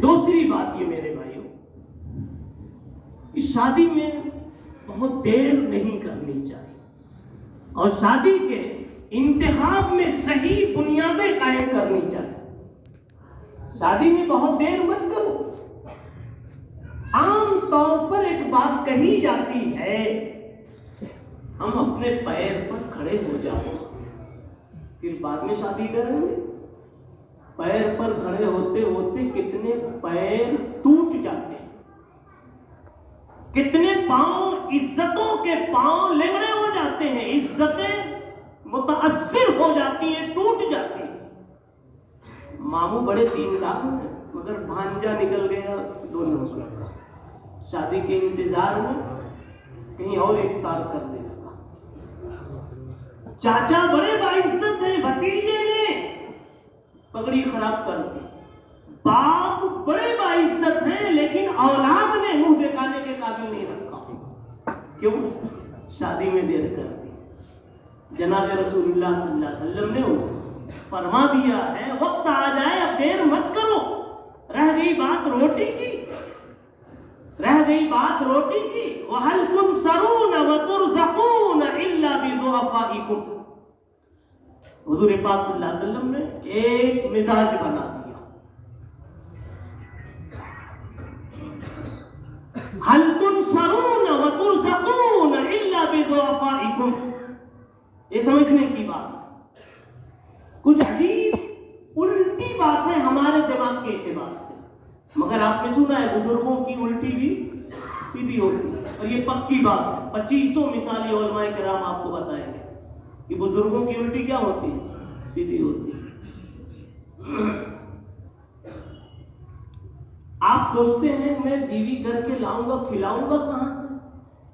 دوسری بات یہ میرے بھائیوں کہ شادی میں بہت دیر نہیں کرنی چاہیے اور شادی کے انتخاب میں صحیح بنیادیں قائم کرنی چاہیے. شادی میں بہت دیر مت کرو. عام طور پر ایک بات کہی جاتی ہے ہم اپنے پیر پر کھڑے ہو جاؤ پھر بعد میں شادی کریں گے. پیر پر کھڑے ہوتے ہوتے کتنے پیر ٹوٹ جاتے ہیں, کتنے پاؤں عزتوں کے پاؤں لنگڑے ہو جاتے ہیں, عزتیں متاثر ہو جاتی ہیں, ٹوٹ جاتی ہیں. ماموں بڑے دیندار ہیں مگر بھانجا نکل گیا دونوں سے شادی کے انتظار میں کہیں اور افطار کرنے لگا. چاچا بڑے باعزت ہیں, بھتیجے نے پگڑی خراب کر دی. باپ بڑے باعزت ہیں لیکن اولاد نے منہ دکھانے کے قابل نہیں رکھا. کیوں؟ شادی میں دیر کر دی. جناب رسول اللہ صلی اللہ علیہ وسلم نے فرما دیا ہے وقت آ جائے اب دیر مت کرو. رہ گئی بات روٹی کی, رہ گئی بات روٹی کی. وَهَلْ تُنْصَرُونَ وَتُرْزَقُونَ إِلَّا بِضُعَفَائِكُمْ. حضور پاک صلی اللہ علیہ وسلم نے ایک مزاج بنا دیا. هَلْ تُنْصَرُونَ وَتُرْزَقُونَ إِلَّا بِضُعَفَائِكُمْ. یہ سمجھنے کی بات. کچھ عجیب الٹی باتیں ہمارے دماغ کے اعتبار سے, مگر آپ نے سنا ہے بزرگوں کی الٹی بھی سیدھی ہوتی ہے اور یہ پکی بات ہے. 2500 مثالی علماء کرام آپ کو بتائیں گے کہ بزرگوں کی الٹی کیا ہوتی ہے, سیدھی ہوتی ہے. آپ سوچتے ہیں میں بیوی گھر کے لاؤں گا کھلاؤں گا کہاں سے؟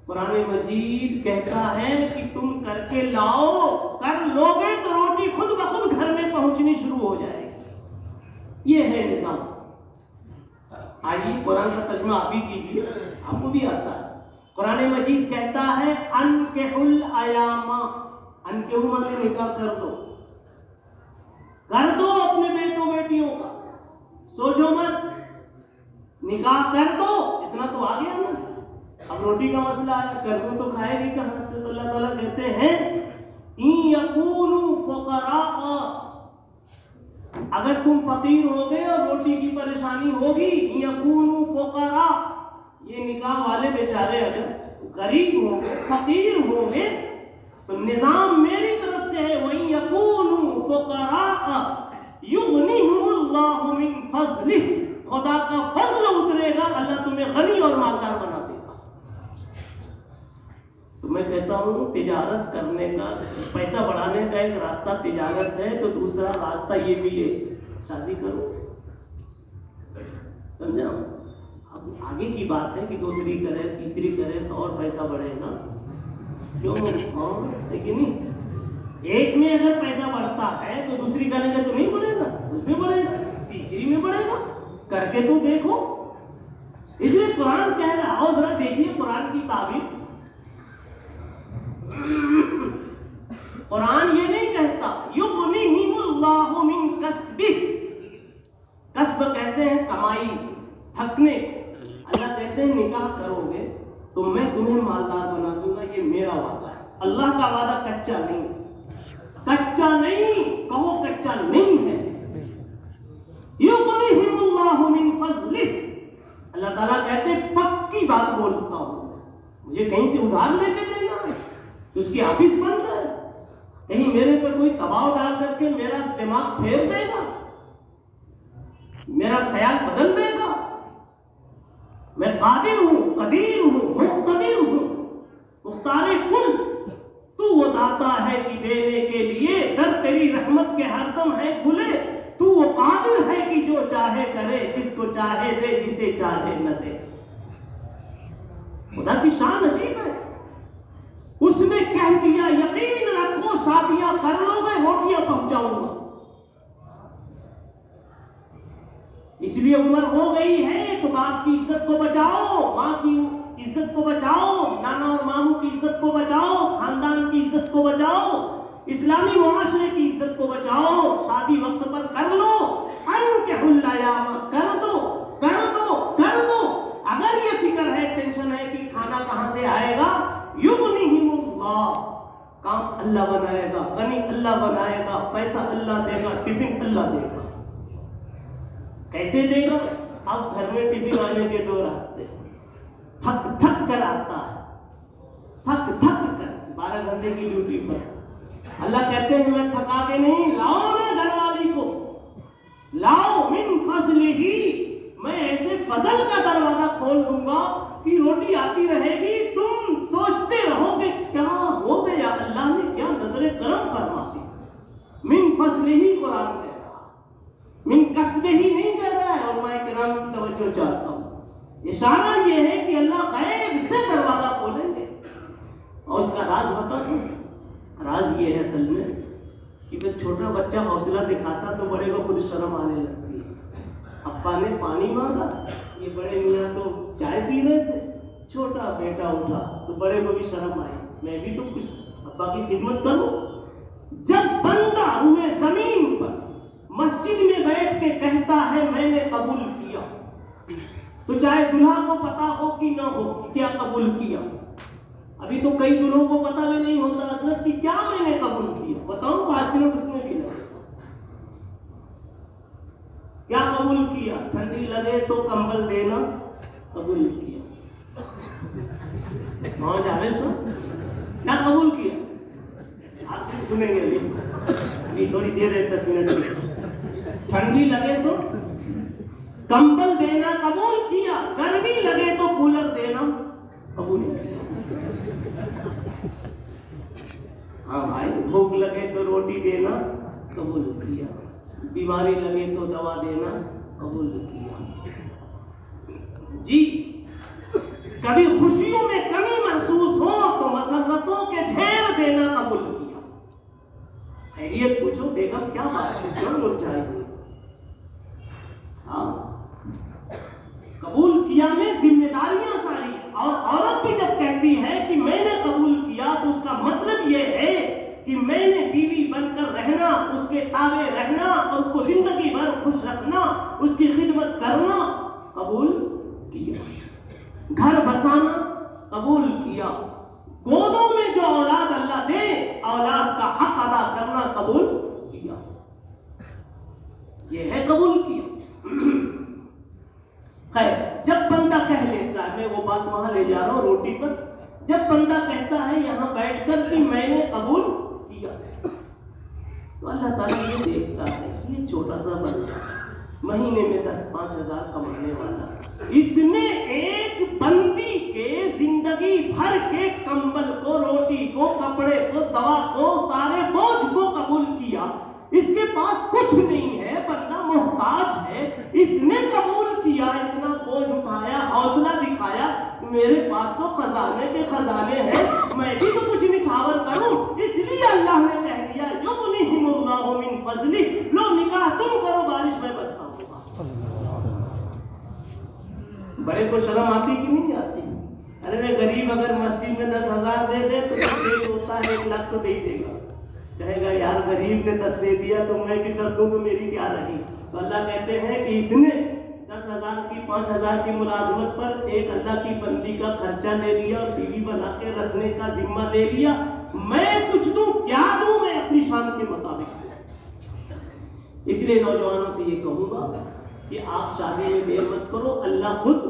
قرآن مجید کہتا ہے کہ تم کر کے لاؤ, کر لوگے تو روٹی خود بخود گھر میں پہنچنی شروع ہو جائے گی. یہ ہے نظام. آئیے قرآن کا ترجمہ آپ بھی کیجیے, آپ کو بھی آتا ہے. قرآن مجید کہتا ہے انکحوا الایام, انکحوا مانے نکاح کر دو, کر دو اپنے بیٹوں بیٹیوں کا. سوچو مت, نکاح کر دو. اتنا تو آ گیا نا. اب روٹی کا مسئلہ آیا, کر دو تو کھائے گی کہاں سے؟ تو اللہ تعالیٰ کہتے ہیں ان یکونوا فقراء, اگر تم فقیر ہو گئے اور روٹی کی پریشانی ہوگی, ان یکونوا فقراء, یہ نکاح والے بیچارے اگر غریب ہوں گے فقیر ہوں گے تو نظام میری طرف سے ہے وَإِن يَكُونُوا فُقَرَاءَ يُغْنِهُمُ اللَّهُ مِن فَضْلِهِ. خدا کا فضل اترے گا, اللہ تمہیں غنی اور مالدار بنا دے گا. تو میں کہتا ہوں تجارت کرنے کا, پیسہ بڑھانے کا ایک راستہ تجارت ہے, تو دوسرا راستہ یہ بھی ہے شادی کرو. سمجھا؟ اب آگے کی بات ہے کہ دوسری کرے تیسری کرے تو اور پیسہ بڑھے گا. کیوں؟ ہے کہ نہیں؟ ایک میں اگر پیسہ بڑھتا ہے تو دوسری کریں گے تو نہیں بڑھے گا, اس میں بڑھے گا, تیسری میں بڑھے گا. کر کے تو دیکھو. اس لیے قرآن کہہ رہا ہو, ذرا دیکھیے قرآن کی تعبیر. قرآن یہ نہیں کہتا یغنیہم اللہ من کسبہ, کسب کہتے ہیں کمائی, تھکنے. اللہ کہتے ہیں نکاح کرو گے تو میں تمہیں مالدار بنا دوں گا, یہ میرا وعدہ ہے. اللہ کا وعدہ کچا نہیں, کچا نہیں, کہو کچا نہیں ہے. یغنیہم اللہ من فضلہ, اللہ تعالیٰ کہتے ہیں پکی بات بولتا ہوں, مجھے کہیں سے ادھار لے کے دینا ہے تو اس کی آفس بند ہے, کہیں میرے پر کوئی دباؤ ڈال کر کے میرا دماغ پھیر دے گا, میرا خیال بدل دے گا. میں قادر ہوں, قدیر ہوں, مقتدر ہوں, مختار کل. تو وہ داتا ہے کہ دینے کے لیے در تیری رحمت کے ہر دم ہے کھلے. تو وہ قادر ہے کہ جو چاہے کرے, جس کو چاہے دے, جسے چاہے نہ دے. خدا کی شان عجیب ہے. اس نے کہہ دیا یقین رکھو شادیاں کر لو گے روٹیاں پہنچاؤں گا. اس لیے عمر ہو گئی ہے تو باپ کی عزت کو بچاؤ, ماں کی عزت کو بچاؤ, نانا اور ماموں کی عزت کو بچاؤ, خاندان کی عزت کو بچاؤ, اسلامی معاشرے کی عزت کو بچاؤ. شادی وقت پر کر لو, انکحوا الایام, کر دو, اللہ بنائے گا، غنی اللہ بنائے گا، پیسہ اللہ دے گا، ٹفن اللہ دے گا۔ کیسے دے گا؟ اب گھر میں ٹفن آنے کے دو راستے، تھک تھک کر آتا ہے، تھک تھک کر 12 گھنٹے کی ڈیوٹی پر۔ اللہ کہتے ہیں میں تھکا کے نہیں، لاؤ نا گھر والی کو، لاؤ من فضلہ، میں ایسے فضل کا دروازہ کھول دوں گا کہ روٹی آتی رہے گی، تم سوچتے رہو کہ کیا ہو گیا، اللہ نے کیا نظر کرم فرما دی۔ من فضلہ قرآن کہہ رہا، من کسبہ نہیں کہہ رہا ہے۔ علماء کرام کی توجہ چاہتا ہوں، اشارہ یہ ہے کہ اللہ غیب سے دروازہ کھولیں گے۔ اور اس کا راز بتا دوں، راز یہ ہے اصل میں کہ جب چھوٹا بچہ حوصلہ دکھاتا تو بڑے کو خود شرم آنے لگتی ہے۔ ابا نے پانی مانگا، یہ بڑے میاں تو چائے پی رہے تھے، چھوٹا بیٹا اٹھا تو بڑے کو بھی شرم آئی، میں بھی تو کچھ ابا کی خدمت کروں۔ جب بندہ روئے زمین پر مسجد میں بیٹھ کے کہتا ہے میں نے قبول کیا، تو چاہے دلہا کو پتا ہو کہ نہ ہو کیا قبول کیا۔ ابھی تو کئی دلہوں کو پتا بھی نہیں ہوتا حضرت کہ کیا میں نے قبول کیا، بتاؤں 5 منٹ اس میں بھی لگے۔ کیا قبول کیا؟ ٹھنڈی لگے تو کمبل دینا قبول کیا۔ ہاں جاوید صاحب کیا قبول کیا؟ آپ صرف سنیں گے ابھی تھوڑی دیر ہے، 10 منٹ کی۔ ٹھنڈی لگے تو کمبل دینا قبول کیا، گرمی لگے تو کولر دینا قبول کیا۔ ہاں بھائی، بھوک لگے تو روٹی دینا قبول کیا، بیماری لگے تو دوا دینا قبول کیا۔ جی کبھی خوشیوں میں کمی محسوس ہو تو مسرتوں کے ڈھیر دینا قبول کیا۔ خیریت پوچھو بیگم کیا بات ہے، کیوں مرجھائی ہوئی؟ ہاں قبول کیا میں ذمہ داریاں ساری، اور عورت بھی جب کہتی ہے کہ میں نے قبول کیا تو اس کا مطلب یہ ہے کہ میں نے بیوی بن کر رہنا، اس کے تابع رہنا اور اس کو زندگی بھر خوش رکھنا، اس کی خدمت کرنا قبول کیا۔ گھر بسانا قبول کیا، گودوں میں جو اولاد اللہ دے اولاد کا حق ادا کرنا قبول کیا۔ یہ ہے قبول کیا۔ خیر، جب بندہ کہہ لیتا ہے، میں وہ بات وہاں لے جا رہا ہوں روٹی پر، جب بندہ کہتا ہے یہاں بیٹھ کر کہ میں نے قبول کیا، تو اللہ تعالیٰ یہ دیکھتا ہے یہ چھوٹا سا بندہ مہینے میں 10-5 ہزار کمانے والا، اس نے ایک بندی کے زندگی بھر کے کمبل کو، روٹی کو، کپڑے کو، دوا کو، سارے بوجھ کو قبول کیا۔ اس کے پاس کچھ نہیں ہے، بندہ محتاج ہے، اس نے قبول کیا، اتنا بوجھ اٹھایا، حوصلہ دکھایا، میرے پاس تو خزانے کے خزانے ہیں، میں بھی تو کچھ نچھاور کروں۔ اس لیے اللہ نے کہہ دیا یغنیہم اللہ من فضلہ، لو نکاح تم کرو، بارش میں برساؤں گا۔ بڑے کو شرم آتی کہ نہیں آتی؟ ارے غریب اگر مسجد میں 10,000 دے دے تو یہ ہوتا ہے 1 لاکھ تو دے دے گا، کہے گا یار غریب نے 10 دے دیا تو میں بھی 10 دوں تو میری کیا رہی۔ تو اللہ کہتے ہیں کہ اس نے 10,000 کی 5,000 کی ملازمت پر ایک اللہ کی بندی کا خرچہ لے لیا اور بیوی بنا کے رکھنے کا ذمہ لے لیا، میں کچھ دوں کیا دوں، میں اپنی شان کے مطابق دوں۔ اس لیے نوجوانوں سے یہ کہوں گا کہ آپ شادی میں دیر مت کرو، اللہ خود